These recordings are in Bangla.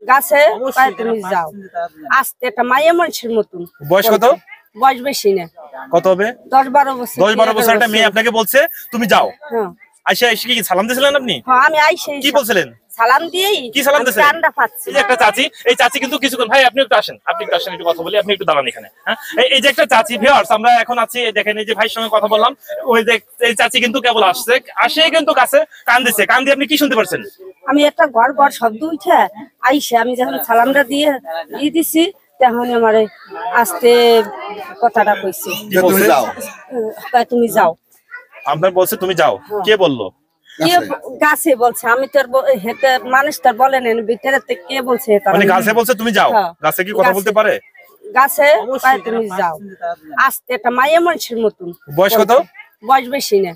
গাছে তুমি যাও আস্তে একটা মাইয়া মানুষের মতন। বয়স কত? বয়স বেশি না। কত হবে? 10-12 বছর। 10-12 বছর একটা মেয়ে আপনাকে বলছে তুমি যাও। হ্যাঁ। আইসা এসে কি সালাম দিয়েছিলেন আপনি? হ্যাঁ আমি আইসা কি বলছিলেন? সালাম দিয়েই কি সালাম দিয়েছিলেন? ঠান্ডা পাচ্ছি। এই যে একটা চাচি, এই চাচি কিন্তু কিছুক্ষণ ভাই আপনি একটু আসেন, একটু কথা বলি, আপনি একটু দাঁড়ান এখানে। হ্যাঁ এই যে একটা চাচি ভিউয়ার্স, আমরা এখন আছি দেখেন এই যে ভাইয়ের সঙ্গে কথা বললাম, ওই যে এই চাচি কিন্তু কেবল আসে কিন্তু কাছে কান দিছে। কান দিয়ে আপনি কি শুনতে পারছেন? আমি একটা ঘর শব্দ উঠে আইসা আমি যখন সালামটা দিয়ে দিছি তখন আমার আস্তে কথাটা কইছে তুমি যাও। আপনার বলছে তুমি যাও, কে বললো? গাছে বলছে, আমি তো হেতে মানুষ তো বলে না ভিতরে কে বলছে? মানে গাছে বলছে তুমি যাও। গাছে কি কথা বলতে পারে? গাছে তুমি যাও আস্তে একটা মাইয়া মানুষের মতন। বয়স কত? বয়স বেশি না।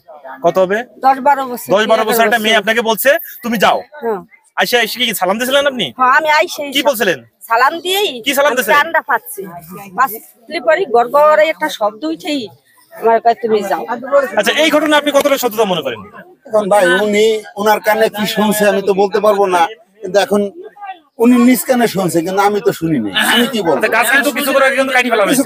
কত হবে? 10-12 বছর। 10-12 বছর একটা মেয়ে আপনাকে বলছে তুমি যাও। হ্যাঁ। আইসা এসে কি সালাম দিয়েছিলেন আপনি? হ্যাঁ আমি আইসা কি বলছিলেন? সালাম দিয়েই কি সালাম দিয়েছিলেন? ঠান্ডা পাচ্ছি। বাসলি পরি গড়গড়ে একটা শব্দ উঠেই আমার কয় তুমি যাও। আচ্ছা এই ঘটনা আপনি কতটা সত্যতা মনে করেন? এখন ভাই ওনার কানে কি শুনছে আমি তো বলতে পারবো না, কিন্তু এখন উনি নিজ কানে শুনছে কিন্তু আমি তো শুনিনি, আমি কি বলবো? গাছ কিন্তু কিছু করে কিন্তু কাটি ফেলানো হয়েছে।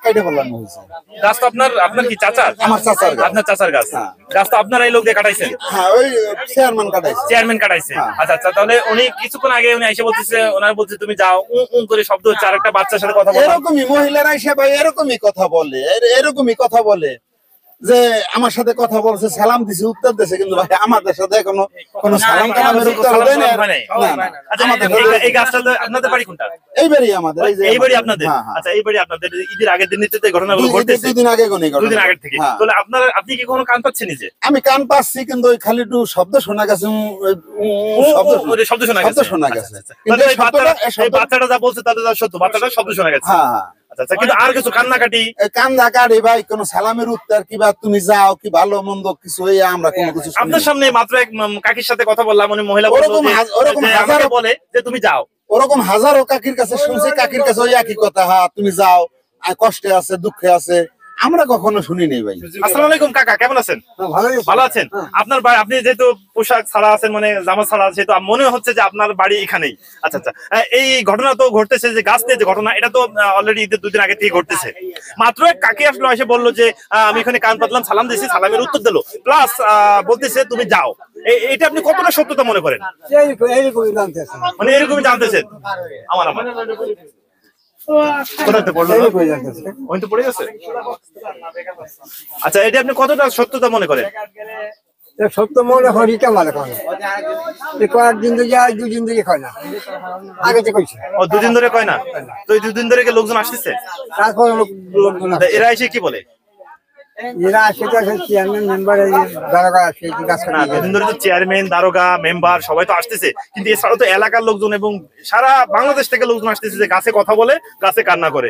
কেটে ফেলানো হয়েছে। গাছ তো আপনার কি চাচার? আমার চাচার গাছ। আপনার চাচার গাছ। গাছ তো আপনারা এই লোক দিয়ে কাটাইছেন? হ্যাঁ ওই চেয়ারম্যান কাটাইছে। আচ্ছা আচ্ছা, তাহলে উনি কিছুক্ষণ আগে উনি এসে বলতেছে, ওনার বলছে তুমি যাও করে শব্দ হচ্ছে, আর একটা বাচ্চার সাথে কথা বলে। এরকমই মহিলারা এসে ভাই এরকমই কথা বলে যে আমার সাথে কথা বলছে, সালাম দিছে, উত্তর দিছে, কিন্তু ভাই আমাদের সাথে কোনো সালাম কালামের উত্তর দেয় না। এই গাছটা আপনাদের বাড়ি কোনটা? এই বাড়ি আমাদের। এই বাড়ি আপনাদের? আচ্ছা এই বাড়ি আপনাদের। ঈদের আগের দিন নিতে ঘটনাগুলো ঘটতেছে? 2 দিন আগে থেকে। তাহলে আপনি কি কোনো কান পাচ্ছেন? নিজে আমি কান পাচ্ছি, কিন্তু ওই খালি একটু শব্দ শোনা গেছে, শব্দ শোনা গেছে। এই বাচ্চাটা যা বলছে তাদের সত্য, বাচ্চাটা শব্দ শোনা গেছে। আচ্ছা কিন্তু আর কিছু কান্নাকাটি ভাই কোন সালামের উত্তর কিবা তুমি যাও কি ভালো মন্দ কিছু আমরা কোনো কিছু আপনার সামনে মাত্র এক কাকির সাথে কথা বললাম, উনি মহিলা ওরকম হাজারো বলে যে তুমি যাও, ওরকম হাজারো কাকির কাছে শুনছি, কাকির কাছে ওই একই কথা, হ্যাঁ তুমি যাও, কষ্টে আছে দুঃখে আছে, আমরা কখনো শুনি নেই ভাই। আসসালামু আলাইকুম কাকা, কেমন আছেন? ভালো আছেন? আপনার বাড়ি, আপনি যেহেতু পোশাক ছাড়া আছেন, মানে জামা ছাড়া আছে, তো মনে হচ্ছে যে আপনার বাড়ি এখানেই। আচ্ছা আচ্ছা, এই ঘটনা তো ঘটতেছে, যে গাছ নিয়ে যে ঘটনা, এটা তো অলরেডি ঈদের 2 দিন আগে থেকে ঘটতেছে। মাত্র এক কাকি আসলো, এসে বললো যে আমি এখানে কান পাতলাম, সালাম দিয়েছি, সালামের উত্তর দিলো, প্লাস বলতেছে তুমি যাও। এটা আপনি কতটা সত্যতা মনে করেন? মানে এরকমই জানতেছেন? আমার আচ্ছা এটা আপনি কতটা সত্যতা মনে করেন? সত্য মনে হয় কেমন কয়েকদিন ধরে 2 দিন ধরে কয় না, আগে থেকে কইছে। 2 দিন ধরে কয় না? তো এই 2 দিন ধরে কি লোকজন আসতেছে? তারপর এরা এসে কি বলে? এরা আসে তো চেয়ারম্যান মেম্বার দারোগা আসে, দুদিন ধরে তো চেয়ারম্যান দারোগা মেম্বার সবাই তো আসতেছে, কিন্তু এছাড়াও তো এলাকার লোকজন এবং সারা বাংলাদেশ থেকে লোকজন আসতেছে, যে গাছে কথা বলে, গাছে কান্না করে।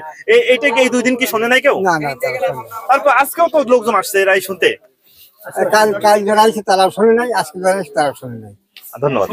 এইটা কি এই 2 দিন কি শোনে নাই কেউ? না। তারপর আজকেও তো লোকজন আসছে, এরাই শুনতে। কাল যারা আসছে তারাও শোনে নাই, আজকে যারা আসছে তারাও শোনে নাই। ধন্যবাদ।